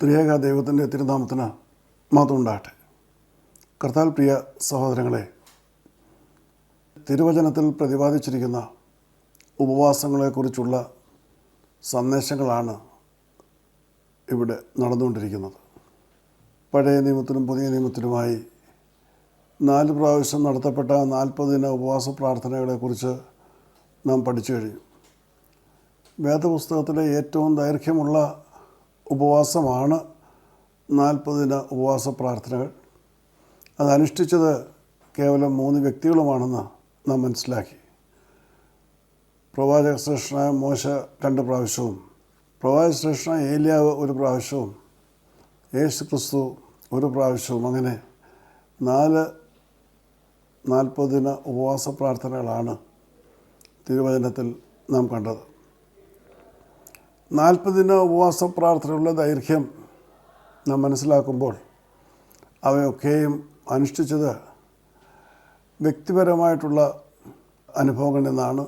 ത്രിയേക ദൈവത്തിൻ്റെ തിരുനാമത്തിന് മഹത്വം ഉണ്ടാകട്ടെ. കർത്താൽ പ്രിയ സഹോദരങ്ങളെ, തിരുവചനത്തിൽ പ്രതിപാദിച്ചിരിക്കുന്ന ഉപവാസങ്ങളെക്കുറിച്ചുള്ള സന്ദേശങ്ങളാണ് ഇവിടെ നടന്നുകൊണ്ടിരിക്കുന്നത്. പഴയ നിയമത്തിനും പുതിയ നിയമത്തിനുമായി 4 പ്രാവശ്യം നടത്തപ്പെട്ട 40 ദിന ഉപവാസ പ്രാർത്ഥനകളെക്കുറിച്ച് നാം പഠിച്ചു കഴിഞ്ഞു. വേദപുസ്തകത്തിലെ ഏറ്റവും ദൈർഘ്യമുള്ള ഉപവാസമാണ് 40 ദിന ഉപവാസ പ്രാർത്ഥനകൾ. അതനുഷ്ഠിച്ചത് കേവലം 3 വ്യക്തികളുമാണെന്ന് നാം മനസ്സിലാക്കി. പ്രവാചക ശ്രേഷ്ഠനായ മോശ 2 പ്രാവശ്യവും, പ്രവാചക ശ്രേഷ്ഠനായ ഏലിയാവ് 1 പ്രാവശ്യവും, യേശു ക്രിസ്തു 1 പ്രാവശ്യവും, അങ്ങനെ 40 ദിന ഉപവാസ പ്രാർത്ഥനകളാണ് തിരുവചനത്തിൽ നാം കണ്ടത്. 40 ദിന ഉപവാസ പ്രാർത്ഥനകളുടെ ദൈർഘ്യം നാം മനസ്സിലാക്കുമ്പോൾ അവയൊക്കെയും അനുഷ്ഠിച്ചത് വ്യക്തിപരമായിട്ടുള്ള അനുഭവങ്ങളിൽ നിന്നാണ്.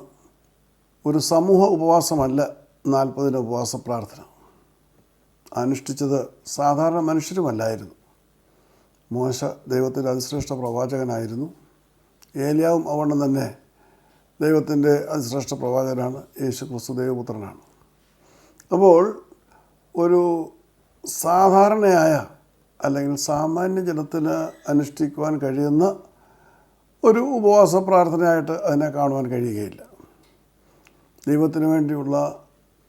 ഒരു സമൂഹ ഉപവാസമല്ല 40 ദിന ഉപവാസ പ്രാർത്ഥന. അനുഷ്ഠിച്ചത് സാധാരണ മനുഷ്യരുമല്ലായിരുന്നു. മോശ ദൈവത്തിൻ്റെ അതിശ്രേഷ്ഠ പ്രവാചകനായിരുന്നു. ഏലിയാവും അവണ്ണം തന്നെ ദൈവത്തിൻ്റെ അതിശ്രേഷ്ഠ പ്രവാചകനാണ്. യേശു ക്രിസ്തു ദൈവപുത്രനാണ്. അപ്പോൾ ഒരു സാധാരണയായ അല്ലെങ്കിൽ സാമാന്യ ജനത്തിന് അനുഷ്ഠിക്കുവാൻ കഴിയുന്ന ഒരു ഉപവാസ പ്രാർത്ഥനയായിട്ട് അതിനെ കാണുവാൻ കഴിയുകയില്ല. ദൈവത്തിന് വേണ്ടിയുള്ള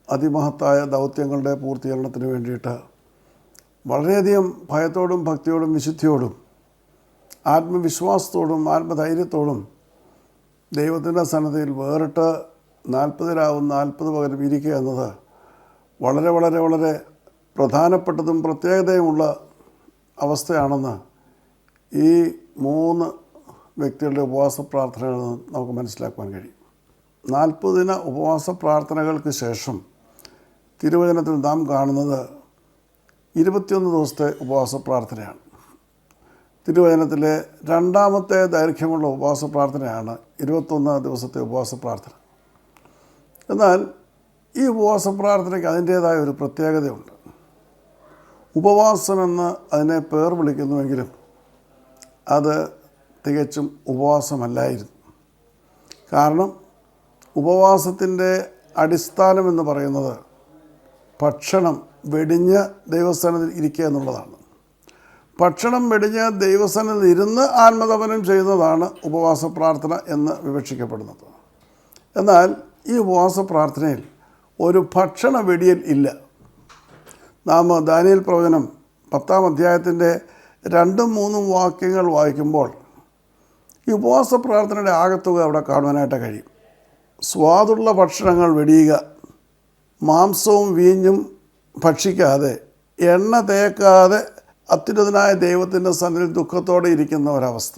അതിമഹത്തായ ദൗത്യങ്ങളുടെ പൂർത്തീകരണത്തിന് വേണ്ടിയിട്ട് വളരെയധികം ഭയത്തോടും ഭക്തിയോടും വിശുദ്ധിയോടും ആത്മവിശ്വാസത്തോടും ആത്മധൈര്യത്തോടും ദൈവത്തിൻ്റെ സന്നിധിയിൽ വേറിട്ട് 40 രാവും 40 പകലും ഇരിക്കുക എന്നത് വളരെ വളരെ വളരെ പ്രധാനപ്പെട്ടതും പ്രത്യേകതയുമുള്ള അവസ്ഥയാണെന്ന് ഈ 3 വ്യക്തികളുടെ ഉപവാസ പ്രാർത്ഥനകളിൽ നിന്ന് നമുക്ക് മനസ്സിലാക്കുവാൻ കഴിയും. 40 ദിന ഉപവാസ പ്രാർത്ഥനകൾക്ക് ശേഷം തിരുവചനത്തിൽ നാം കാണുന്നത് 21 ദിവസത്തെ ഉപവാസ പ്രാർത്ഥനയാണ്. തിരുവചനത്തിലെ രണ്ടാമത്തെ ദൈർഘ്യമുള്ള ഉപവാസ പ്രാർത്ഥനയാണ് 21 ദിവസത്തെ ഉപവാസ പ്രാർത്ഥന. എന്നാൽ ഈ ഉപവാസ പ്രാർത്ഥനയ്ക്ക് അതിൻ്റേതായ ഒരു പ്രത്യേകതയുണ്ട്. ഉപവാസമെന്ന് അതിനെ പേർ വിളിക്കുന്നുവെങ്കിലും അത് തികച്ചും ഉപവാസമല്ലായിരുന്നു. കാരണം ഉപവാസത്തിൻ്റെ അടിസ്ഥാനമെന്ന് പറയുന്നത് ഭക്ഷണം വെടിഞ്ഞ് ദൈവസ്ഥാനത്തിൽ ഇരിക്കുക എന്നുള്ളതാണ്. ഭക്ഷണം വെടിഞ്ഞ് ദൈവസ്ഥാനത്തിൽ ഇരുന്ന് ആത്മതപനം ചെയ്യുന്നതാണ് ഉപവാസ പ്രാർത്ഥന എന്ന് വിവക്ഷിക്കപ്പെടുന്നത്. എന്നാൽ ഈ ഉപവാസ പ്രാർത്ഥനയിൽ ഒരു ഭക്ഷണ വെടിയൽ ഇല്ല. നാം ദാനിയേൽ പ്രവചനം 10-ാം അധ്യായത്തിൻ്റെ 2-3 വാക്യങ്ങൾ വായിക്കുമ്പോൾ ഈ ഉപവാസ പ്രാർത്ഥനയുടെ ആകത്തുക അവിടെ കാണുവാനായിട്ട് കഴിയും. സ്വാദുള്ള ഭക്ഷണങ്ങൾ വെടിയുക, മാംസവും വീഞ്ഞും ഭക്ഷിക്കാതെ, എണ്ണ തേക്കാതെ അത്യുന്നതനായ ദൈവത്തിൻ്റെ സന്നിധിയിൽ ദുഃഖത്തോടെ ഇരിക്കുന്ന ഒരവസ്ഥ.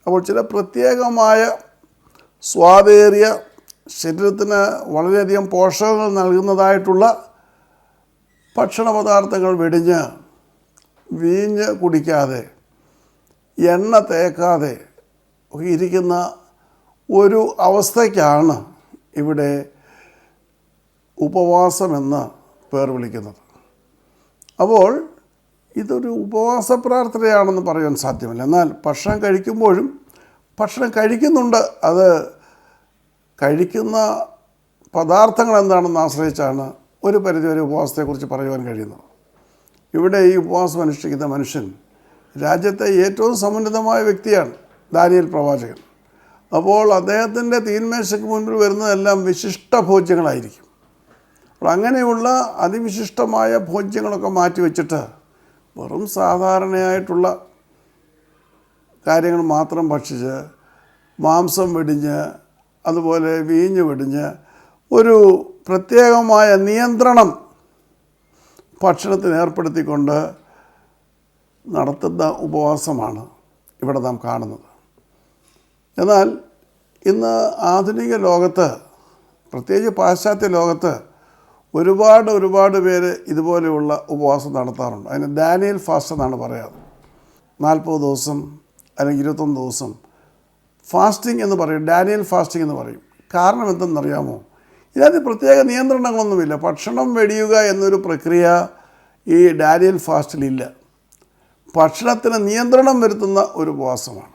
അപ്പോൾ ചില പ്രത്യേകമായ സ്വാദേറിയ ശരീരത്തിന് വളരെയധികം പോഷകങ്ങൾ നൽകുന്നതായിട്ടുള്ള ഭക്ഷണ പദാർത്ഥങ്ങൾ വെടിഞ്ഞ്, വീഞ്ഞ് കുടിക്കാതെ, എണ്ണ തേക്കാതെ ഇരിക്കുന്ന ഒരു അവസ്ഥയ്ക്കാണ് ഇവിടെ ഉപവാസമെന്ന് പേർ വിളിക്കുന്നത്. അപ്പോൾ ഇതൊരു ഉപവാസ പ്രാർത്ഥനയാണെന്ന് പറയാൻ സാധ്യമല്ല. എന്നാൽ ഭക്ഷണം കഴിക്കുമ്പോഴും ഭക്ഷണം കഴിക്കുന്നുണ്ട്. അത് കഴിക്കുന്ന പദാർത്ഥങ്ങൾ എന്താണെന്ന് ആശ്രയിച്ചാണ് ഒരു പരിധിവരെ ഉപവാസത്തെക്കുറിച്ച് പറയുവാൻ കഴിയുന്നത്. ഇവിടെ ഈ ഉപവാസം അനുഷ്ഠിക്കുന്ന മനുഷ്യൻ രാജ്യത്തെ ഏറ്റവും സമുന്നതമായ വ്യക്തിയാണ്, ദാനിയേൽ പ്രവാചകൻ. അപ്പോൾ അദ്ദേഹത്തിൻ്റെ തീന്മേശയ്ക്ക് മുൻപിൽ വരുന്നതെല്ലാം വിശിഷ്ട ഭോജ്യങ്ങളായിരിക്കും. അപ്പോൾ അങ്ങനെയുള്ള അതിവിശിഷ്ടമായ ഭോജ്യങ്ങളൊക്കെ മാറ്റിവെച്ചിട്ട് വെറും സാധാരണയായിട്ടുള്ള കാര്യങ്ങൾ മാത്രം ഭക്ഷിച്ച്, മാംസം വെടിഞ്ഞ്, അതുപോലെ വീഞ്ഞ് വെടിഞ്ഞ്, ഒരു പ്രത്യേകമായ നിയന്ത്രണം ഭക്ഷണത്തിന് ഏർപ്പെടുത്തിക്കൊണ്ട് നടത്തുന്ന ഉപവാസമാണ് ഇവിടെ നാം കാണുന്നത്. എന്നാൽ ഇന്ന് ആധുനിക ലോകത്ത്, പ്രത്യേകിച്ച് പാശ്ചാത്യ ലോകത്ത് ഒരുപാട് പേര് ഇതുപോലെയുള്ള ഉപവാസം നടത്താറുണ്ട്. അതിന് ദാനിയേൽ ഫാസ്റ്റ് എന്നാണ് പറയാറ്. 40 ദിവസം അല്ലെങ്കിൽ 21 ദിവസം ഫാസ്റ്റിംഗ് എന്ന് പറയും, ഡാനിയൽ ഫാസ്റ്റിംഗ് എന്ന് പറയും. കാരണം എന്തെന്നറിയാമോ? ഇതിനകത്ത് പ്രത്യേക നിയന്ത്രണങ്ങളൊന്നുമില്ല. ഭക്ഷണം വെടിയുക എന്നൊരു പ്രക്രിയ ഈ ഡാനിയൽ ഫാസ്റ്റിലില്ല. ഭക്ഷണത്തിന് നിയന്ത്രണം വരുത്തുന്ന ഒരു ഉപവാസമാണ്.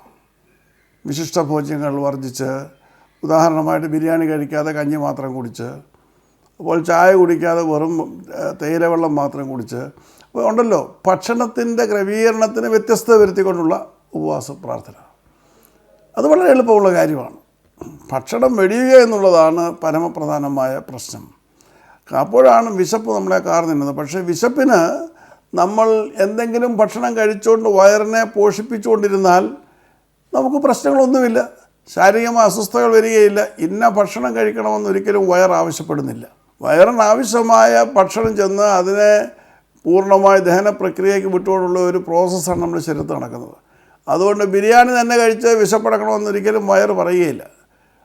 വിശിഷ്ട ഭോജ്യങ്ങൾ വർജിച്ച്, ഉദാഹരണമായിട്ട് ബിരിയാണി കഴിക്കാതെ കഞ്ഞി മാത്രം കുടിച്ച്, അപ്പോൾ ചായ കുടിക്കാതെ വെറും തേയിലവെള്ളം മാത്രം കുടിച്ച്, അപ്പോൾ ഉണ്ടല്ലോ ഭക്ഷണത്തിൻ്റെ ക്രമീകരണത്തിന് വ്യത്യസ്തത വരുത്തിക്കൊണ്ടുള്ള ഉപവാസ പ്രാർത്ഥന. അത് വളരെ എളുപ്പമുള്ള കാര്യമാണ്. ഭക്ഷണം വെടിയുക എന്നുള്ളതാണ് പരമപ്രധാനമായ പ്രശ്നം. അപ്പോഴാണ് വിശപ്പ് നമ്മളെ കാർന്നിരുന്നത്. പക്ഷേ വിശപ്പിന് നമ്മൾ എന്തെങ്കിലും ഭക്ഷണം കഴിച്ചുകൊണ്ട് വയറിനെ പോഷിപ്പിച്ചുകൊണ്ടിരുന്നാൽ നമുക്ക് പ്രശ്നങ്ങളൊന്നുമില്ല, ശാരീരികമായ അസ്വസ്ഥതകൾ വരികയില്ല. ഇന്ന ഭക്ഷണം കഴിക്കണമെന്നൊരിക്കലും വയർ ആവശ്യപ്പെടുന്നില്ല. വയറിന് ആവശ്യമായ ഭക്ഷണം ചെന്ന് അതിനെ പൂർണ്ണമായി ദഹന പ്രക്രിയയ്ക്ക് വിട്ടുകൊണ്ടുള്ള ഒരു പ്രോസസ്സാണ് നമ്മുടെ ശരീരത്തിൽ നടക്കുന്നത്. അതുകൊണ്ട് ബിരിയാണി തന്നെ കഴിച്ച് വിശപ്പടക്കണമെന്നൊരിക്കലും വയറ് പറയുകയില്ല.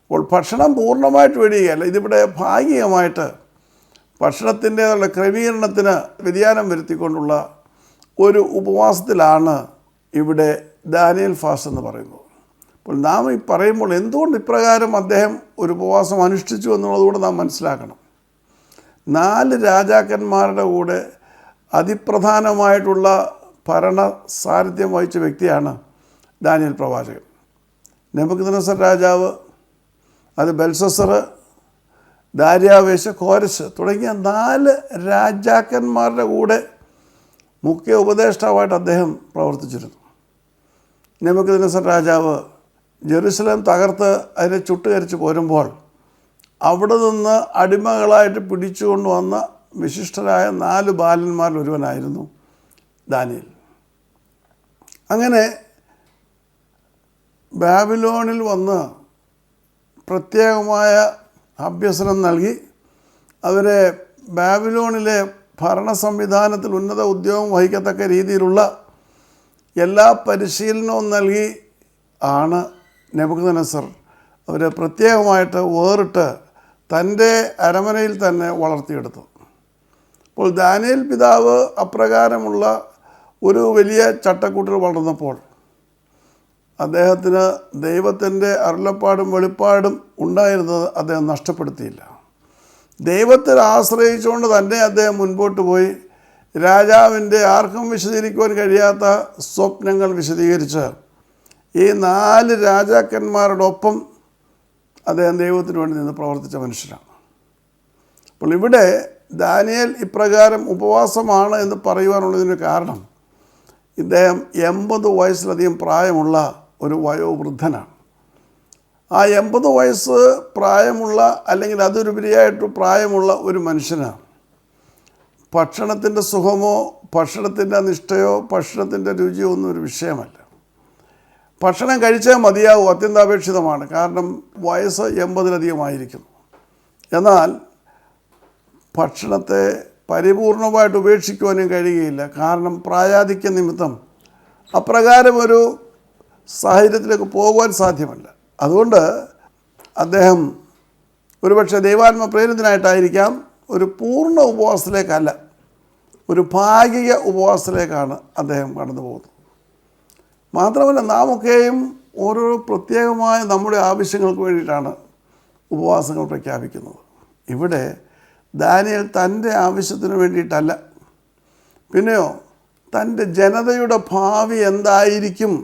അപ്പോൾ ഭക്ഷണം പൂർണ്ണമായിട്ട് വെടിയുകയല്ല. ഇതിവിടെ ഭാഗികമായിട്ട് ഭക്ഷണത്തിൻ്റേതുള്ള ക്രമീകരണത്തിന് വ്യതിയാനം വരുത്തിക്കൊണ്ടുള്ള ഒരു ഉപവാസത്തിലാണ് ഇവിടെ ദാനിയേൽ ഫാസ്റ്റ് എന്ന് പറയുന്നത്. അപ്പോൾ നാം ഈ പറയുമ്പോൾ എന്തുകൊണ്ട് ഇപ്രകാരം അദ്ദേഹം ഒരു ഉപവാസം അനുഷ്ഠിച്ചു എന്നുള്ളതുകൂടെ നാം മനസ്സിലാക്കണം. 4 രാജാക്കന്മാരുടെ കൂടെ അതിപ്രധാനമായിട്ടുള്ള ഭരണ സാരഥ്യം വഹിച്ച വ്യക്തിയാണ് ദാനിയേൽ പ്രവാചകൻ. നെബൂഖദ്നേസർ രാജാവ്, അത് ബെൽഷസ്സർ, ദാര്യാവേശ്, കോരശ് തുടങ്ങിയ 4 രാജാക്കന്മാരുടെ കൂടെ മുഖ്യ ഉപദേഷ്ടാവായിട്ട് അദ്ദേഹം പ്രവർത്തിച്ചിരുന്നു. നെബൂഖദ്നേസർ രാജാവ് ജെറുസലേം തകർത്ത് അതിനെ ചുട്ടുകരിച്ച് പോരുമ്പോൾ അവിടെ നിന്ന് അടിമകളായിട്ട് പിടിച്ചുകൊണ്ട് വന്ന വിശിഷ്ടരായ 4 ബാലന്മാരിൽ ഒരുവനായിരുന്നു ദാനിയേൽ. അങ്ങനെ ബാബിലോണിൽ വന്ന് പ്രത്യേകമായ അഭ്യസനം നൽകി അവരെ ബാബിലോണിലെ ഭരണ സംവിധാനത്തിൽ ഉന്നത ഉദ്യോഗം വഹിക്കത്തക്ക രീതിയിലുള്ള എല്ലാ പരിശീലനവും നൽകി ആണ് നെബൂഖദ്നേസർ അവരെ പ്രത്യേകമായിട്ട് വേറിട്ട് തൻ്റെ അരമനയിൽ തന്നെ വളർത്തിയെടുത്തു. അപ്പോൾ ദാനിയേൽ പിതാവ് അപ്രകാരമുള്ള ഒരു വലിയ ചട്ടക്കൂട്ടിൽ വളർന്നപ്പോൾ അദ്ദേഹത്തിന് ദൈവത്തിൻ്റെ അരുളപ്പാടും വെളിപ്പാടും ഉണ്ടായിരുന്നത് അദ്ദേഹം നഷ്ടപ്പെടുത്തിയില്ല. ദൈവത്തിൽ ആശ്രയിച്ചുകൊണ്ട് തന്നെ അദ്ദേഹം മുൻപോട്ട് പോയി രാജാവിൻ്റെ ആർക്കും വിശദീകരിക്കുവാൻ കഴിയാത്ത സ്വപ്നങ്ങൾ വിശദീകരിച്ച് ഈ 4 രാജാക്കന്മാരോടൊപ്പം അദ്ദേഹം ദൈവത്തിന് വേണ്ടി നിന്ന് പ്രവർത്തിച്ച മനുഷ്യനാണ്. അപ്പോൾ ഇവിടെ ദാനിയേൽ ഇപ്രകാരം ഉപവാസമാണ് എന്ന് പറയുവാനുള്ളതിന് കാരണം ഇദ്ദേഹം 80 വയസ്സിലധികം പ്രായമുള്ള ഒരു വയോവൃദ്ധനാണ്. ആ 80 വയസ്സ് പ്രായമുള്ള അല്ലെങ്കിൽ അതിലുപരിയായിട്ട് പ്രായമുള്ള ഒരു മനുഷ്യന് ഭക്ഷണത്തിൻ്റെ സുഖമോ ഭക്ഷണത്തിൻ്റെ നിഷ്ഠയോ ഭക്ഷണത്തിൻ്റെ രുചിയോ ഒന്നും ഒരു വിഷയമല്ല. ഭക്ഷണം കഴിച്ചാൽ മതിയാവും, അത്യന്താപേക്ഷിതമാണ്. കാരണം വയസ്സ് 80-ലധികമായിരിക്കുന്നു. എന്നാൽ ഭക്ഷണത്തെ പരിപൂർണമായിട്ട് ഉപേക്ഷിക്കുവാനും കഴിയുകയില്ല. കാരണം പ്രായാധിക്യ നിമിത്തം അപ്രകാരം ഒരു സാഹചര്യത്തിലേക്ക് പോകുവാൻ സാധ്യമല്ല. അതുകൊണ്ട് അദ്ദേഹം ഒരുപക്ഷെ ദൈവാത്മ പ്രേരിതനായിട്ടായിരിക്കാം ഒരു പൂർണ്ണ ഉപവാസത്തിലേക്കല്ല, ഒരു ഭാഗിക ഉപവാസത്തിലേക്കാണ് അദ്ദേഹം കടന്നു പോകുന്നത്. മാത്രമല്ല നാമൊക്കെയും ഓരോ പ്രത്യേകമായ നമ്മുടെ ആവശ്യങ്ങൾക്ക് വേണ്ടിയിട്ടാണ് ഉപവാസങ്ങൾ പ്രഖ്യാപിക്കുന്നത്. ഇവിടെ ദാനിയേൽ തൻ്റെ ആവശ്യത്തിന് വേണ്ടിയിട്ടല്ല, പിന്നെയോ തൻ്റെ ജനതയുടെ ഭാവി എന്തായിരിക്കും,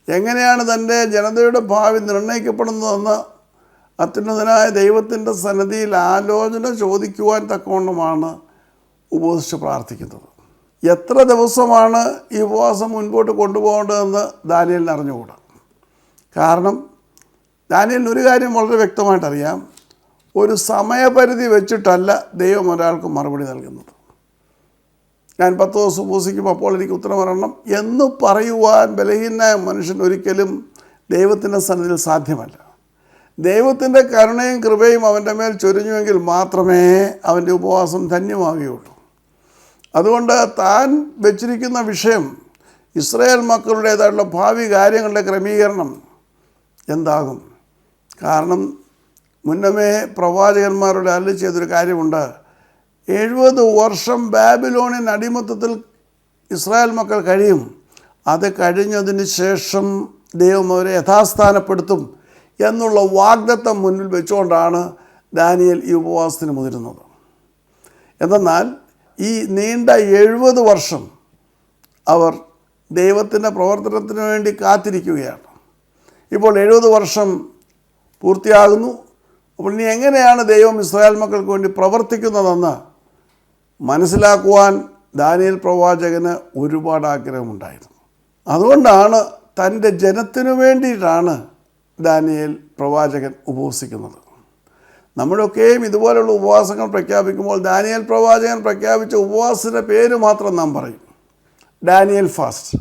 എങ്ങനെയാണ് തൻ്റെ ജനതയുടെ ഭാവി നിർണ്ണയിക്കപ്പെടുന്നതെന്ന് അത്യുന്നതനായ ദൈവത്തിൻ്റെ സന്നിധിയിൽ ആലോചന ചോദിക്കുവാൻ തക്കവണ്ണമാണ് ഉപവസിച്ച് പ്രാർത്ഥിക്കുന്നത്. എത്ര ദിവസമാണ് ഈ ഉപവാസം മുൻപോട്ട് കൊണ്ടുപോകേണ്ടതെന്ന് ദാനിയേലിന് അറിഞ്ഞുകൂടാ. കാരണം ദാനിയേലിന് ഒരു കാര്യം വളരെ വ്യക്തമായിട്ടറിയാം, ഒരു സമയപരിധി വെച്ചിട്ടല്ല ദൈവം ഒരാൾക്ക് മറുപടി നൽകുന്നത്. ഞാൻ 10 ദിവസം ഉപവസിക്കുമ്പോൾ അപ്പോൾ എനിക്ക് ഉത്തരം പറയണം എന്ന് പറയുവാൻ ബലഹീനനായ മനുഷ്യൻ ഒരിക്കലും ദൈവത്തിൻ്റെ സന്നിധിയിൽ സാധ്യമല്ല. ദൈവത്തിൻ്റെ കരുണയും കൃപയും അവൻ്റെ മേൽ ചൊരിഞ്ഞുവെങ്കിൽ മാത്രമേ അവൻ്റെ ഉപവാസം ധന്യമാവുകയുള്ളൂ. അതുകൊണ്ട് താൻ വെച്ചിരിക്കുന്ന വിഷയം ഇസ്രായേൽ മക്കളുടേതായിട്ടുള്ള ഭാവി കാര്യങ്ങളുടെ ക്രമീകരണം എന്താകും. കാരണം മുന്നമേ പ്രവാചകന്മാരുടെ അരുളി ചെയ്തൊരു കാര്യമുണ്ട്, 70 വർഷം ബാബിലോണിയൻ അടിമത്തത്തിൽ ഇസ്രായേൽ മക്കൾ കഴിയും, അത് കഴിഞ്ഞതിന് ശേഷം ദൈവം അവരെ യഥാസ്ഥാനപ്പെടുത്തും എന്നുള്ള വാഗ്ദത്തം മുന്നിൽ വെച്ചുകൊണ്ടാണ് ദാനിയേൽ ഈ ഉപവാസത്തിന് മുതിരുന്നത്. എന്നാൽ ഈ നീണ്ട 70 വർഷം അവർ ദൈവത്തിൻ്റെ പ്രവർത്തനത്തിന് വേണ്ടി കാത്തിരിക്കുകയാണ്. ഇപ്പോൾ 70 വർഷം പൂർത്തിയാകുന്നു. അപ്പോൾ ഇനി എങ്ങനെയാണ് ദൈവം ഇസ്രായേൽ മക്കൾക്ക് വേണ്ടി പ്രവർത്തിക്കുന്നതെന്ന് മനസ്സിലാക്കുവാൻ ദാനിയേൽ പ്രവാചകന് ഒരുപാട് ആഗ്രഹമുണ്ടായിരുന്നു. അതുകൊണ്ടാണ് തൻ്റെ ജനത്തിനു വേണ്ടിയിട്ടാണ് ദാനിയേൽ പ്രവാചകൻ ഉപവസിക്കുന്നത്. നമ്മളൊക്കെയും ഇതുപോലുള്ള ഉപവാസങ്ങൾ പ്രഖ്യാപിക്കുമ്പോൾ ദാനിയേൽ പ്രവാചകൻ പ്രഖ്യാപിച്ച ഉപവാസത്തിൻ്റെ പേര് മാത്രം നാം പറയും, ഡാനിയേൽ ഫാസ്റ്റ്.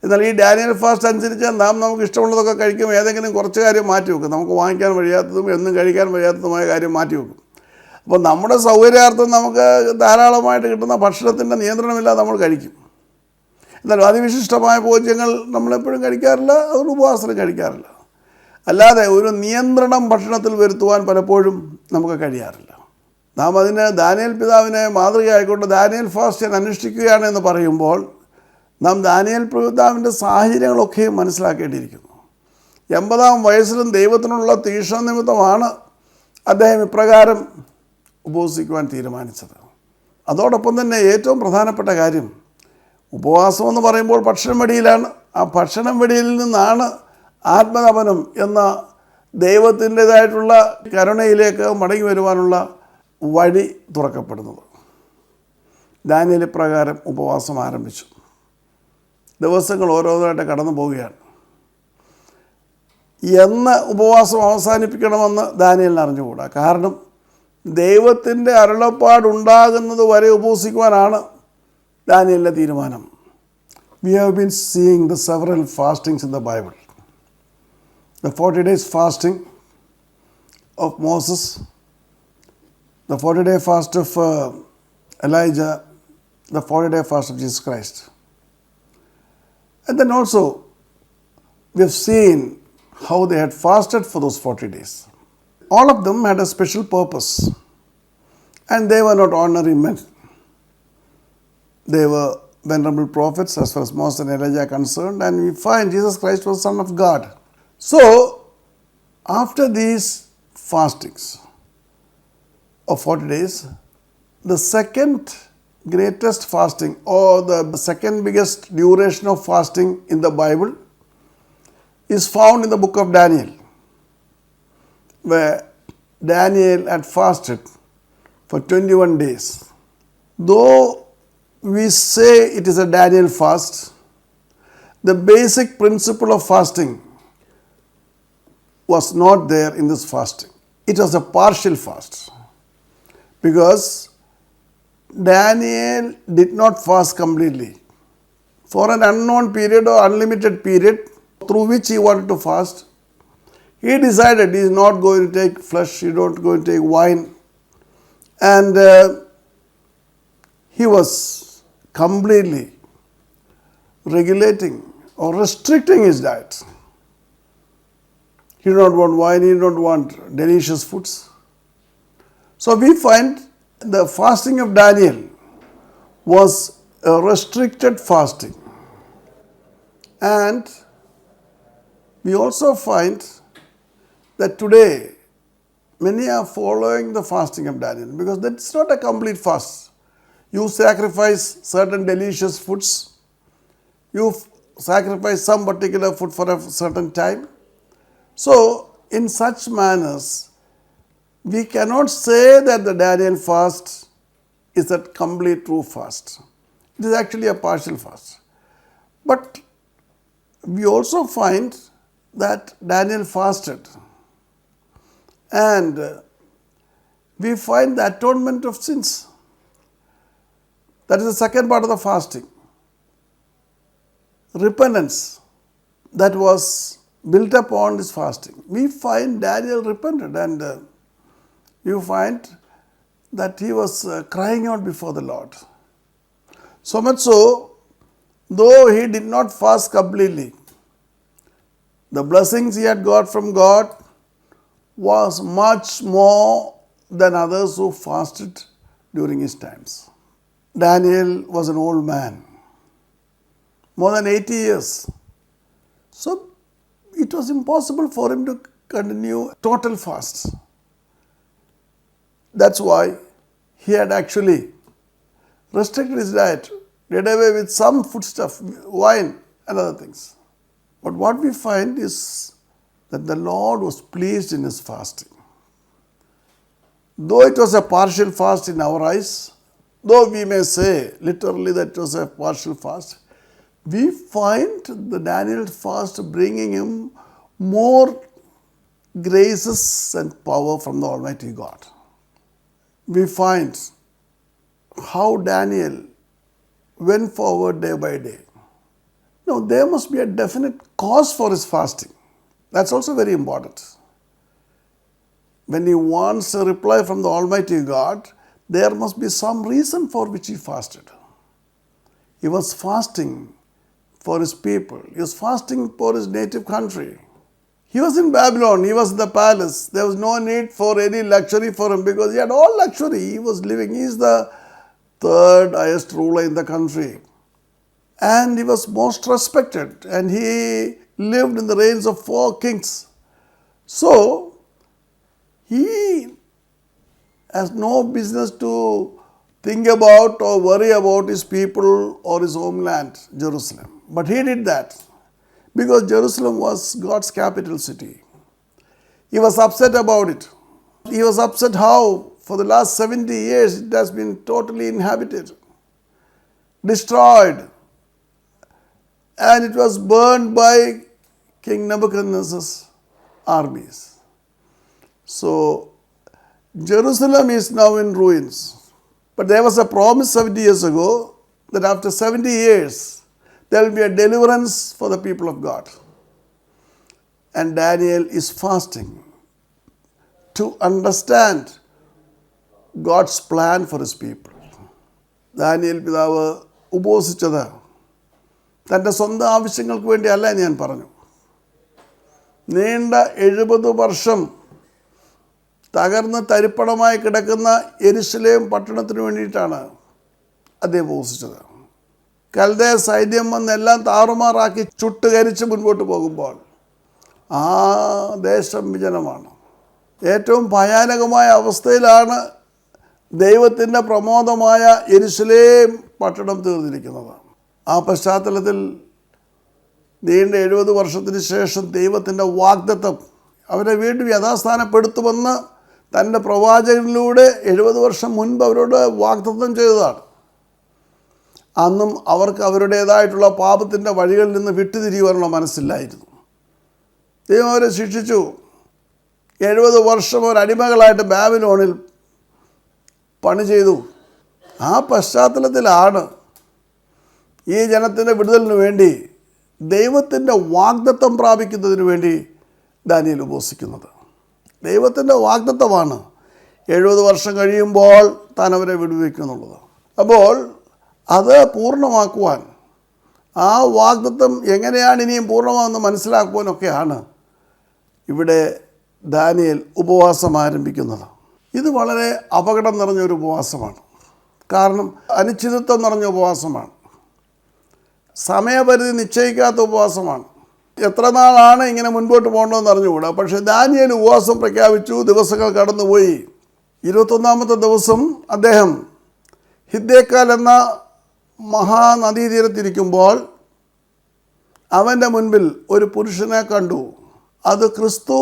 എന്നാൽ ഈ ഡാനിയേൽ ഫാസ്റ്റ് അനുസരിച്ച് നമുക്ക് ഇഷ്ടമുള്ളതൊക്കെ കഴിക്കും, ഏതെങ്കിലും കുറച്ച് കാര്യം മാറ്റി വെക്കും. നമുക്ക് വാങ്ങിക്കാൻ വയ്യാത്തതും എന്നും കഴിക്കാൻ വയ്യാത്തതുമായ കാര്യം മാറ്റി വെക്കും. അപ്പോൾ നമ്മുടെ സൗകര്യാർത്ഥം നമുക്ക് ധാരാളമായിട്ട് കിട്ടുന്ന ഭക്ഷണത്തിൻ്റെ നിയന്ത്രണമില്ലാതെ നമ്മൾ കഴിക്കും. എന്നാലും അതിവിശിഷ്ടമായ ഭോജ്യങ്ങൾ നമ്മളെപ്പോഴും കഴിക്കാറില്ല, അതുകൊണ്ട് ഉപവാസത്തിൽ കഴിക്കാറില്ല. അല്ലാതെ ഒരു നിയന്ത്രണം ഭക്ഷണത്തിൽ വരുത്തുവാൻ പലപ്പോഴും നമുക്ക് കഴിയാറില്ല. നാം അതിന് ദാനിയേൽ പിതാവിനെ മാതൃകയായിക്കൊണ്ട് ദാനിയേൽ ഫാസ്റ്റ് ഞാൻ അനുഷ്ഠിക്കുകയാണ് എന്ന് പറയുമ്പോൾ നാം ദാനിയേൽ പിതാവിൻ്റെ സാഹചര്യങ്ങളൊക്കെയും മനസ്സിലാക്കേണ്ടിയിരിക്കുന്നു. 80-ാം വയസ്സിലും ദൈവത്തിനുള്ള തീക്ഷ്ണ നിമിത്തമാണ് അദ്ദേഹം ഇപ്രകാരം ഉപവസിക്കുവാൻ തീരുമാനിച്ചത്. അതോടൊപ്പം തന്നെ ഏറ്റവും പ്രധാനപ്പെട്ട കാര്യം, ഉപവാസം എന്ന് പറയുമ്പോൾ ഭക്ഷണം വെടിയിലാണ്. ആ ഭക്ഷണം വെടിയിൽ നിന്നാണ് ആത്മതപനം എന്ന ദൈവത്തിൻ്റേതായിട്ടുള്ള കരുണയിലേക്ക് മടങ്ങി വരുവാനുള്ള വഴി തുറക്കപ്പെടുന്നത്. ദാനിയേൽ പ്രകാരം ഉപവാസം ആരംഭിച്ചു. ദിവസങ്ങൾ ഓരോന്നായിട്ട് കടന്നു പോവുകയാണ്. എന്ന് ഉപവാസം അവസാനിപ്പിക്കണമെന്ന് ദാനിയേലിന് അറിഞ്ഞുകൂടാ. കാരണം ദൈവത്തിൻ്റെ അരുളപ്പാടുണ്ടാകുന്നത് വരെ ഉപവസിക്കുവാനാണ് ദാനിയേലിൻ്റെ തീരുമാനം. We have been seeing the several fastings in the Bible. The 40 days fasting of Moses, the 40-day fast of Elijah, the 40-day fast of Jesus Christ. And then also we have seen how they had fasted for those 40 days. All of them had a special purpose, and they were not ordinary men. They were venerable prophets as far as Moses and Elijah are concerned, and we find Jesus Christ was Son of God. So, after these fastings of 40 days, the second greatest fasting, or the second biggest duration of fasting in the Bible, is found in the book of Daniel, where Daniel had fasted for 21 days. Though we say it is a Daniel fast, the basic principle of fasting was not there in this fasting. It was a partial fast, because Daniel did not fast completely. For an unknown period or unlimited period through which he wanted to fast, he decided he is not going to take flesh, he is not going to take wine, and he was completely regulating or restricting his diet. He did not want wine, he did not want delicious foods. So we find the fasting of Daniel was a restricted fasting. And we also find that today many are following the fasting of Daniel, because that's not a complete fast. You sacrifice certain delicious foods, you sacrifice some particular food for a certain time. So, in such manners, we cannot say that the Daniel fast is a complete true fast. It is actually a partial fast. But we also find that Daniel fasted, and we find the atonement of sins. That is the second part of the fasting. Repentance that was built upon this fasting. We find Daniel repented, and you find that he was crying out before the Lord. So much so, though he did not fast completely, the blessings he had got from God was much more than others who fasted during his times. Daniel was an old man, more than 80 years. So it was impossible for him to continue total fast. That's why he had actually restricted his diet, did away with some foodstuff, wine and other things. But what we find is that the Lord was pleased in his fasting. Though it was a partial fast in our eyes, though we may say literally that it was a partial fast, we find the Daniel fast bringing him more graces and power from the Almighty God. We find how Daniel went forward day by day. Now, there must be a definite cause for his fasting. That's also very important. When he wants a reply from the Almighty God, there must be some reason for which he fasted. He was fasting for his people. He was fasting for his native country. He was in Babylon. He was in the palace. There was no need for any luxury for him because he had all luxury. He was living. He is the third highest ruler in the country. And he was most respected. And he lived in the reigns of 4 kings. So, he has no business to think about or worry about his people or his homeland, Jerusalem. But he did that because Jerusalem was God's capital city. He was upset about it. He was upset how for the last 70 years it has been totally inhabited, destroyed, and it was burned by King Nebuchadnezzar's armies. So, Jerusalem is now in ruins. But there was a promise 70 years ago that after 70 years, there will be a deliverance for the people of God. And Daniel is fasting to understand God's plan for his people. Daniel പിതാവ് ഉപവസിച്ചത് തൻ്റെ സ്വന്തം ആവശ്യങ്ങൾക്ക് വേണ്ടിയല്ല എന്ന് ഞാൻ പറഞ്ഞു. നീണ്ട 70 വർഷം തകർന്ന് തരിപ്പണമായി കിടക്കുന്ന യെരുശലേം പട്ടണത്തിന് വേണ്ടിയിട്ടാണ് അദ്ദേഹം ഉപവസിച്ചത്. കൽദയ സൈന്യം വന്നെല്ലാം താറുമാറാക്കി ചുട്ടുകരിച്ച് മുൻപോട്ട് പോകുമ്പോൾ ആ ദേശം വിജനമാണ്. ഏറ്റവും ഭയാനകമായ അവസ്ഥയിലാണ് ദൈവത്തിൻ്റെ പ്രമോദമായ യെരുശലേം പട്ടണം തീർന്നിരിക്കുന്നത്. ആ പശ്ചാത്തലത്തിൽ നീണ്ട 70 വർഷത്തിന് ശേഷം ദൈവത്തിൻ്റെ വാഗ്ദത്തം അവരെ വീണ്ടും യഥാസ്ഥാനപ്പെടുത്തുമെന്ന് തൻ്റെ പ്രവാചകനിലൂടെ 70 വർഷം മുൻപ് അവരോട് വാഗ്ദത്തം ചെയ്തതാണ്. അന്നും അവർക്ക് അവരുടേതായിട്ടുള്ള പാപത്തിൻ്റെ വഴികളിൽ നിന്ന് വിട്ടുതിരിയുവാനുള്ള മനസ്സില്ലായിരുന്നു. ദൈവം അവരെ ശിക്ഷിച്ചു. 70 വർഷം അവർ അടിമകളായിട്ട് ബാബിലോണിൽ പണി ചെയ്തു. ആ പശ്ചാത്തലത്തിലാണ് ഈ ജനത്തിൻ്റെ വിടുതലിന് വേണ്ടി ദൈവത്തിൻ്റെ വാഗ്ദത്തം പ്രാപിക്കുന്നതിന് വേണ്ടി ദാനിയേൽ ഉപവസിക്കുന്നത്. ദൈവത്തിൻ്റെ വാഗ്ദത്തമാണ് 70 വർഷം കഴിയുമ്പോൾ താൻ അവരെ വിടുവിക്കുന്നുള്ളത്. അപ്പോൾ അത് പൂർണ്ണമാക്കുവാൻ, ആ വാഗ്ദത്തം എങ്ങനെയാണ് ഇനിയും പൂർണ്ണമാകുമെന്ന് മനസ്സിലാക്കുവാനൊക്കെയാണ് ഇവിടെ ദാനിയേൽ ഉപവാസം ആരംഭിക്കുന്നത്. ഇത് വളരെ അപകടം നിറഞ്ഞൊരു ഉപവാസമാണ്. കാരണം അനിശ്ചിതത്വം നിറഞ്ഞ ഉപവാസമാണ്. സമയപരിധി നിശ്ചയിക്കാത്ത ഉപവാസമാണ്. എത്ര നാളാണ് ഇങ്ങനെ മുൻപോട്ട് പോകണമെന്ന് അറിഞ്ഞുകൂടാ. പക്ഷേ ദാനിയേൽ ഉപവാസം പ്രഖ്യാപിച്ചു. ദിവസങ്ങൾ കടന്നുപോയി. 21-ാമത്തെ ദിവസം അദ്ദേഹം ഹിദ്ദേക്കാൽ എന്ന മഹാനദീതീരത്തിരിക്കുമ്പോൾ അവൻ്റെ മുൻപിൽ ഒരു പുരുഷനെ കണ്ടു. അത് ക്രിസ്തു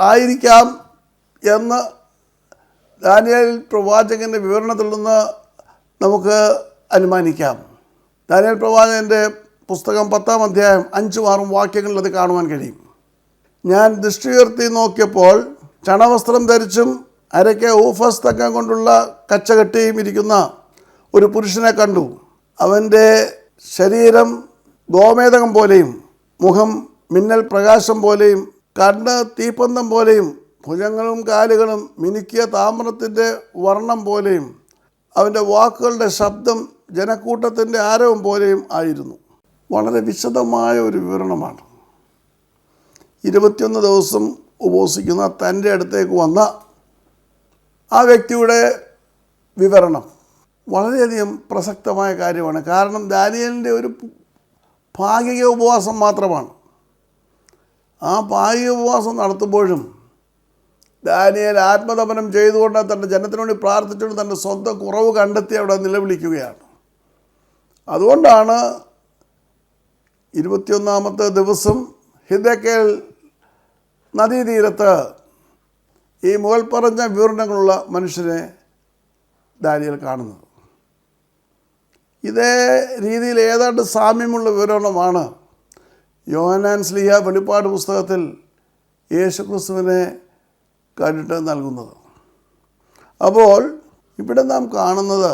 ആയിരിക്കാം എന്ന് ദാനിയേൽ പ്രവാചകൻ്റെ വിവരണത്തിൽ നിന്ന് നമുക്ക് അനുമാനിക്കാം. ദാനിയേൽ പ്രവാചകൻ്റെ പുസ്തകം 10-ാം അധ്യായം 5-6 വാക്യങ്ങളിൽ അത് കാണുവാൻ കഴിയും. ഞാൻ ദൃഷ്ടി ഉയർത്തി നോക്കിയപ്പോൾ ചണവസ്ത്രം ധരിച്ചും അരയ്ക്ക് ഊഫസ് തങ്കം കൊണ്ടുള്ള കച്ചകെട്ടിയും ഇരിക്കുന്ന ഒരു പുരുഷനെ കണ്ടു. അവൻ്റെ ശരീരം ഗോമേതകം പോലെയും മുഖം മിന്നൽ പ്രകാശം പോലെയും കണ്ണ് തീപ്പന്തം പോലെയും ഭുജങ്ങളും കാലുകളും മിനുക്കിയ താമ്രത്തിൻ്റെ വർണ്ണം പോലെയും അവൻ്റെ വാക്കുകളുടെ ശബ്ദം ജനക്കൂട്ടത്തിൻ്റെ ആരവം പോലെയും ആയിരുന്നു. വളരെ വിശദമായ ഒരു വിവരണമാണ്. 21 ദിവസം ഉപവസിക്കുന്ന തൻ്റെ അടുത്തേക്ക് വന്ന ആ വ്യക്തിയുടെ വിവരണം വളരെയധികം പ്രസക്തമായ കാര്യമാണ്. കാരണം ദാനിയേലിൻ്റെ ഒരു ഭാഗിക ഉപവാസം മാത്രമാണ്. ആ ഭാഗിക ഉപവാസം നടത്തുമ്പോഴും ദാനിയേൽ ആത്മതപനം ചെയ്തുകൊണ്ട് തൻ്റെ ജനത്തിനു വേണ്ടി പ്രാർത്ഥിച്ചുകൊണ്ട് തൻ്റെ സ്വന്തം കുറവ് കണ്ടെത്തി അവിടെ നിലവിളിക്കുകയാണ്. അതുകൊണ്ടാണ് 21-ാമത്തെ ദിവസം ഹിദക്കേൽ നദീതീരത്ത് ഈ മുകൾ പറഞ്ഞ വിവരണങ്ങളുള്ള മനുഷ്യനെ ദാനിയേൽ കാണുന്നത്. ഇതേ രീതിയിൽ ഏതാണ്ട് സാമ്യമുള്ള വിവരണമാണ് യോഹന്നാൻ ശ്ലീഹ വെളിപ്പാട് പുസ്തകത്തിൽ യേശുക്രിസ്തുവിനെ കണ്ടിട്ട് നൽകുന്നത്. അപ്പോൾ ഇവിടെ നാം കാണുന്നത്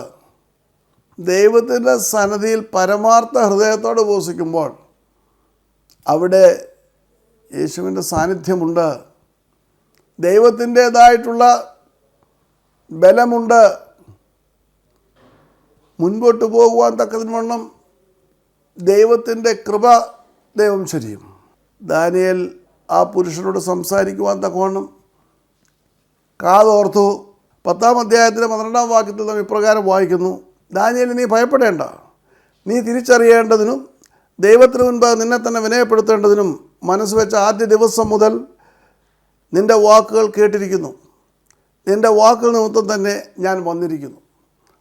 ദൈവത്തിൻ്റെ സന്നിധിയിൽ പരമാർത്ഥ ഹൃദയത്തോടെ ഉപവസിക്കുമ്പോൾ അവിടെ യേശുവിൻ്റെ സാന്നിധ്യമുണ്ട്, ദൈവത്തിൻ്റേതായിട്ടുള്ള ബലമുണ്ട്, മുൻപോട്ട് പോകുവാൻ തക്കതിനവണ്ണം ദൈവത്തിൻ്റെ കൃപ ദൈവം ചൊരിയും. ദാനിയേൽ ആ പുരുഷനോട് സംസാരിക്കുവാൻ തക്കവണ്ണം കാതോർത്തു. 10-ാം അധ്യായത്തിലെ 12-ാം വാക്യത്തിൽ നാം ഇപ്രകാരം വായിക്കുന്നു: ദാനിയേൽ, നീ ഭയപ്പെടേണ്ട, നീ തിരിച്ചറിയേണ്ടതിനും ദൈവത്തിന് മുൻപ് നിന്നെ തന്നെ വിനയപ്പെടുത്തേണ്ടതിനും മനസ്സ് വെച്ച ആദ്യ ദിവസം മുതൽ നിൻ്റെ വാക്കുകൾ കേട്ടിരിക്കുന്നു. നിൻ്റെ വാക്കുകൾ നിമിത്തം തന്നെ ഞാൻ വന്നിരിക്കുന്നു.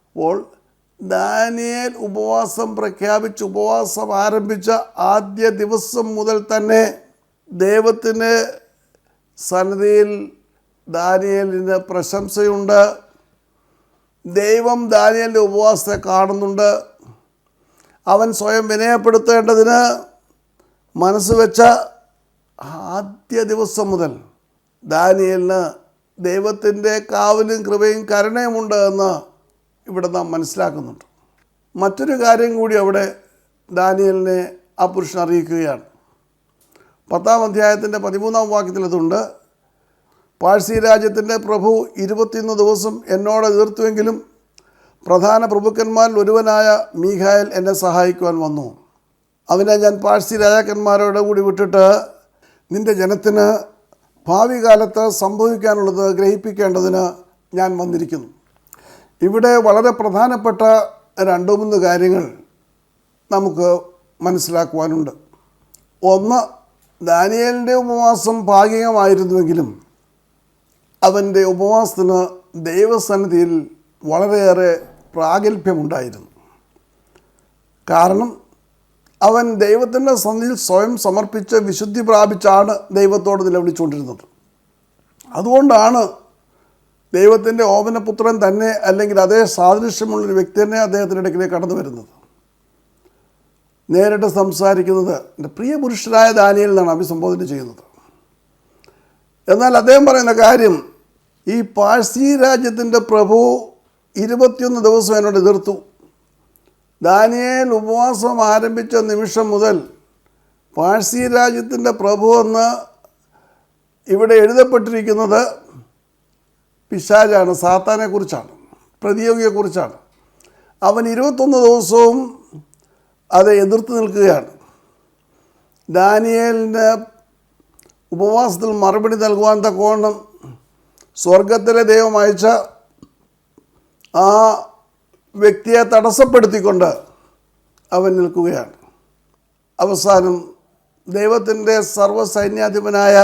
അപ്പോൾ ദാനിയേൽ ഉപവാസം പ്രഖ്യാപിച്ച് ഉപവാസം ആരംഭിച്ച ആദ്യ ദിവസം മുതൽ തന്നെ ദൈവത്തിൻ്റെ സന്നിധിയിൽ ദാനിയേലിന് പ്രശംസയുണ്ട്. ദൈവം ദാനിയേലിൻ്റെ ഉപവാസത്തെ കാണുന്നുണ്ട്. അവൻ സ്വയം വിനയപ്പെടുത്തേണ്ടതിന് മനസ്സ് വെച്ച ആദ്യ ദിവസം മുതൽ ദാനിയേലിന് ദൈവത്തിൻ്റെ കാവലും കൃപയും കരുണയുമുണ്ട് എന്ന് ഇവിടെ നാം മനസ്സിലാക്കുന്നുണ്ട്. മറ്റൊരു കാര്യം കൂടി അവിടെ ദാനിയേലിനെ ആ പുരുഷൻ അറിയിക്കുകയാണ്. 10-ാം അധ്യായത്തിൻ്റെ 13-ാം വാക്യത്തിൽ അതുണ്ട്: പാഴ്സി രാജ്യത്തിൻ്റെ പ്രഭു 21 ദിവസം എന്നോട് എതിർത്തുവെങ്കിലും പ്രധാന പ്രഭുക്കന്മാരിൽ ഒരുവനായ മീഖായേൽ എന്നെ സഹായിക്കുവാൻ വന്നു. അവനെ ഞാൻ പാഴ്സി രാജാക്കന്മാരോട് കൂടി വിട്ടിട്ട് നിൻ്റെ ജനത്തിന് ഭാവി കാലത്ത് സംഭവിക്കാനുള്ളത് ഗ്രഹിപ്പിക്കേണ്ടതിന് ഞാൻ വന്നിരിക്കുന്നു. ഇവിടെ വളരെ പ്രധാനപ്പെട്ട 2-3 കാര്യങ്ങൾ നമുക്ക് മനസ്സിലാക്കുവാനുണ്ട്. ഒന്ന്, ദാനിയേലിൻ്റെ ഉപവാസം ഭാഗികമായിരുന്നുവെങ്കിലും അവൻ്റെ ഉപവാസത്തിന് ദൈവസന്നിധിയിൽ വളരെയേറെ പ്രാഗൽഭ്യമുണ്ടായിരുന്നു. കാരണം അവൻ ദൈവത്തിൻ്റെ സന്നിധിയിൽ സ്വയം സമർപ്പിച്ച് വിശുദ്ധി പ്രാപിച്ചാണ് ദൈവത്തോട് നിലവിളിച്ചുകൊണ്ടിരുന്നത്. അതുകൊണ്ടാണ് ദൈവത്തിൻ്റെ ഓമനപുത്രൻ തന്നെ അല്ലെങ്കിൽ അതേ സാദൃശ്യമുള്ളൊരു വ്യക്തി തന്നെ അദ്ദേഹത്തിൻ്റെ ഇടയ്ക്കിലേക്ക് കടന്നു വരുന്നത്. നേരിട്ട് സംസാരിക്കുന്നത് എൻ്റെ പ്രിയ പുരുഷനായ ദാനിയേൽ എന്നാണ് അഭിസംബോധന ചെയ്യുന്നത്. എന്നാൽ അദ്ദേഹം പറയുന്ന കാര്യം, ഈ പാഴ്സി രാജ്യത്തിൻ്റെ പ്രഭു 21 ദിവസം എന്നോട് എതിർത്തു. ദാനിയേൽ ഉപവാസം ആരംഭിച്ച നിമിഷം മുതൽ പാഴ്സി രാജ്യത്തിൻ്റെ പ്രഭു എന്ന് ഇവിടെ എഴുതപ്പെട്ടിരിക്കുന്നത് പിശാചാണ്, സാത്താനെക്കുറിച്ചാണ്, പ്രതിയോഗിയെക്കുറിച്ചാണ്. അവൻ 21 ദിവസവും അത് എതിർത്ത് നിൽക്കുകയാണ്. ദാനിയേലിൻ്റെ ഉപവാസത്തിൽ മറുപടി നൽകുവാൻ തക്കവണ്ണം സ്വർഗത്തിലെ ദൈവം അയച്ച ആ വ്യക്തിയെ തടസ്സപ്പെടുത്തിക്കൊണ്ട് അവൻ നിൽക്കുകയാണ്. അവസാനം ദൈവത്തിൻ്റെ സർവ്വസൈന്യാധിപനായ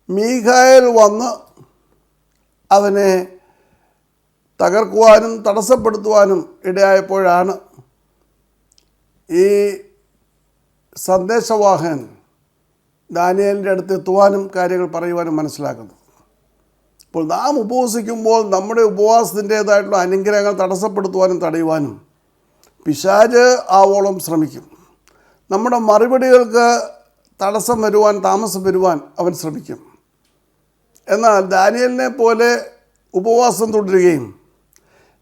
മീഖായേൽ വന്ന് അവനെ തകർക്കുവാനും തടസ്സപ്പെടുത്തുവാനും ഇടയായപ്പോഴാണ് ഈ സന്ദേശവാഹകൻ ദാനിയേലിൻ്റെ അടുത്ത് എത്തുവാനും കാര്യങ്ങൾ പറയുവാനും മനസ്സിലാക്കുന്നത്. അപ്പോൾ നാം ഉപവസിക്കുമ്പോൾ നമ്മുടെ ഉപവാസത്തിൻ്റേതായിട്ടുള്ള അനുഗ്രഹങ്ങൾ തടസ്സപ്പെടുത്തുവാനും തടയുവാനും പിശാച് ആവോളം ശ്രമിക്കും. നമ്മുടെ മറുപടികൾക്ക് തടസ്സം വരുവാൻ, താമസം വരുവാൻ അവൻ ശ്രമിക്കും. എന്നാൽ ദാനിയേലിനെ പോലെ ഉപവാസം തുടരുകയും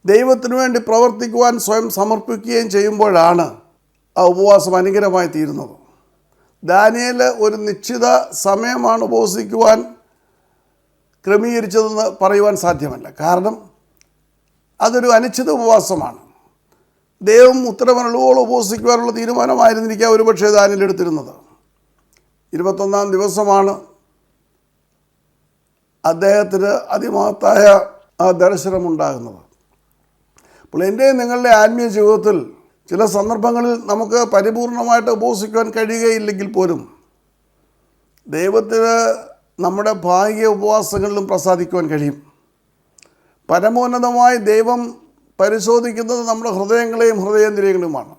ദൈവത്തിനു വേണ്ടി പ്രവർത്തിക്കുവാൻ സ്വയം സമർപ്പിക്കുകയും ചെയ്യുമ്പോഴാണ് ആ ഉപവാസം അനുഗ്രഹമായി തീരുന്നത്. ദാനിയേൽ ഒരു നിശ്ചിത സമയമാണ് ഉപവസിക്കുവാൻ ക്രമീകരിച്ചതെന്ന് പറയുവാൻ സാധ്യമല്ല. കാരണം അതൊരു അനിശ്ചിത ഉപവാസമാണ്. ദൈവം ഉത്തരമരുളുവോളം ഉപവസിക്കുവാനുള്ള തീരുമാനമായിരുന്നിരിക്കുക ഒരുപക്ഷെ ദാനിയേൽ എടുത്തിരുന്നത്. 21-ാം ദിവസമാണ് അദ്ദേഹത്തിന് അതിമഹത്തായ ആ ദർശനമുണ്ടാകുന്നത്. അപ്പോൾ എൻ്റെ നിങ്ങളുടെ ആത്മീയ ജീവിതത്തിൽ ചില സന്ദർഭങ്ങളിൽ നമുക്ക് പരിപൂർണമായിട്ട് ഉപവസിക്കുവാൻ കഴിയുകയില്ലെങ്കിൽ പോലും ദൈവത്തിന് നമ്മുടെ ഭാഗ്യ ഉപവാസങ്ങളിലും പ്രസാദിക്കുവാൻ കഴിയും. പരമോന്നതമായി ദൈവം പരിശോധിക്കുന്നത് നമ്മുടെ ഹൃദയങ്ങളെയും ഹൃദയേന്ദ്രിയങ്ങളുമാണ്,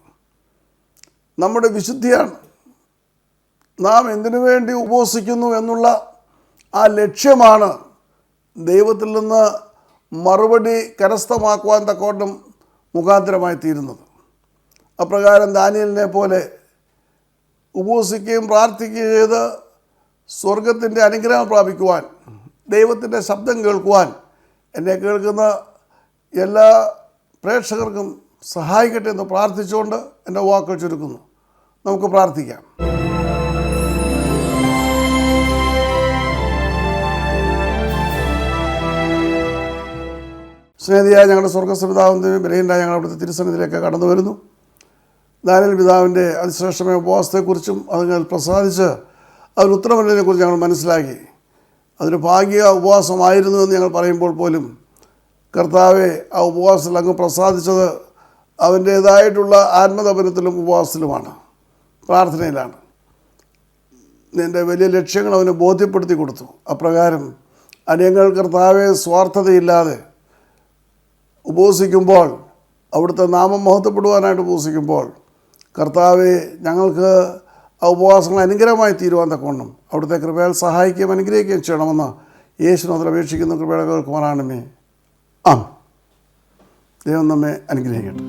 നമ്മുടെ വിശുദ്ധിയാണ്. നാം എന്തിനു വേണ്ടി ഉപവസിക്കുന്നു എന്നുള്ള ആ ലക്ഷ്യമാണ് ദൈവത്തിൽ നിന്ന് മറുപടി കരസ്ഥമാക്കുവാൻ തക്കോട്ടും മുഖാന്തരമായി തീരുന്നത്. അപ്രകാരം ദാനിയേലിനെ പോലെ ഉപവസിക്കുകയും പ്രാർത്ഥിക്കുകയും ചെയ്ത് സ്വർഗത്തിൻ്റെ അനുഗ്രഹം പ്രാപിക്കുവാൻ, ദൈവത്തിൻ്റെ ശബ്ദം കേൾക്കുവാൻ എന്നെ കേൾക്കുന്ന എല്ലാ പ്രേക്ഷകർക്കും സഹായിക്കട്ടെ എന്ന് പ്രാർത്ഥിച്ചുകൊണ്ട് എൻ്റെ വാക്കുകൾ ചുരുക്കുന്നു. നമുക്ക് പ്രാർത്ഥിക്കാം. സ്നേഹിതയായ ഞങ്ങളുടെ സ്വർഗ്ഗസ്ഥപിതാവിൻ്റെയും ബലഹീനരായ ഞങ്ങൾ അവിടുത്തെ തിരുസന്നിധിയിലേക്ക് കടന്നു വരുന്നു. ദാനിയേൽ പിതാവിൻ്റെ അതിശ്രേഷ്ഠമായ ഉപവാസത്തെക്കുറിച്ചും അതിൽ പ്രസാദിച്ച് അതിന് ഉത്തരമല്ലതിനെക്കുറിച്ച് ഞങ്ങൾ മനസ്സിലാക്കി. അതൊരു ഭാഗ്യ ഉപവാസമായിരുന്നു എന്ന് ഞങ്ങൾ പറയുമ്പോൾ പോലും കർത്താവെ, ആ ഉപവാസത്തിൽ അങ്ങ് പ്രസാദിച്ചത് അവൻ്റേതായിട്ടുള്ള ആത്മതപനത്തിലും ഉപവാസത്തിലുമാണ്, പ്രാർത്ഥനയിലാണ്. നിൻ്റെ വലിയ ലക്ഷ്യങ്ങൾ അവന് ബോധ്യപ്പെടുത്തി കൊടുത്തു. അപ്രകാരം അടിയങ്ങൾ കർത്താവെ സ്വാർത്ഥതയില്ലാതെ ഉപവസിക്കുമ്പോൾ, അവിടുത്തെ നാമം മഹത്വപ്പെടുവാനായിട്ട് ഉപവസിക്കുമ്പോൾ, കർത്താവെ ഞങ്ങൾക്ക് ആ ഉപവാസങ്ങൾ അനുഗ്രഹമായി തീരുവാൻ തക്കവണ്ണം അവിടുത്തെ കൃപയാൽ സഹായിക്കുകയും അനുഗ്രഹിക്കുകയും ചെയ്യണമെന്ന് യേശുവിനോട് അപേക്ഷിക്കുന്ന കൃപയുടെ കേൾക്കുവാനാണമേ. ദൈവം നമ്മെ അനുഗ്രഹിക്കട്ടെ.